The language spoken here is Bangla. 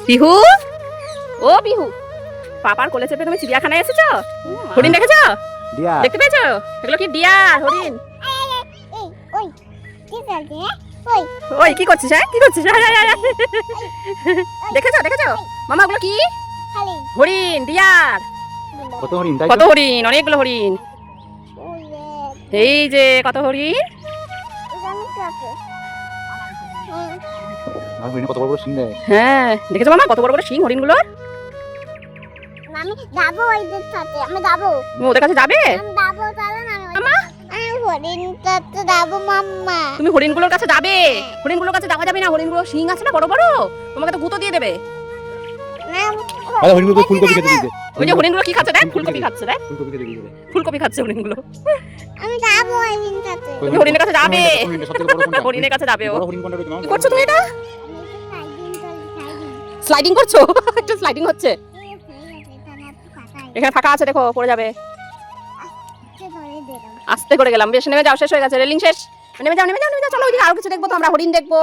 বিহু, ও বিহু, পাপার কোলে চেপে তুমি চিড়িয়াখানায় এসেছো? হরিণ দেখেছো? দেখতে পেয়েছো? এগুলো কি ডিয়ার, হরিণ? ওই কি করছিস? হ্যাঁ কি করছিস? দেখেছো দেখেছো মামা, ওগুলো কি? হরিণ, ডিয়ার। কত হরিণ, অনেকগুলো হরিণ। এই যে কত হরিণ। হ্যাঁ দেখেছো মামা, কত বড় বড় শিং হরিণ গুলোর। আমি যাবো ওইদের সাথে, আমি যাবো। ওদের কাছে যাবে? আমি যাবো, চলো না মামা। আমি হরিণটার কাছে যাবো মাম্মা। তুমি হরিণগুলোর কাছে যাবে? হরিণগুলোর কাছে যাওয়া যাবে না, হরিণগুলো শিং আছে না বড় বড়, তোমাকে তো গুঁতো দিয়ে দেবে। আরে হরিণগুলো ফুলকপি খেতে দিতে। ওই যে হরিণগুলো কি খাচ্ছে দেখ, ফুলকপি খাচ্ছে দেখ, ফুলকপি খাচ্ছে হরিণগুলো। আমি যাবো হরিণের কাছে। তুমি হরিণের কাছে যাবে? হরিণের কাছে যাবে ও। কি করছো তুমি এটা? স্লাইডিং করছো? একটু স্লাইডিং হচ্ছে। এখানে ফাঁকা আছে, দেখো পড়ে যাবে। আস্তে করে গেলাম, বেশ নেমে যাও, শেষ হয়ে গেছে রেলিং শেষ। নেমে যাও নেমে যাও নেমে যাও, চলো ওইদিকে আরো কিছু দেখবো তো, আমরা হরিণ দেখবো।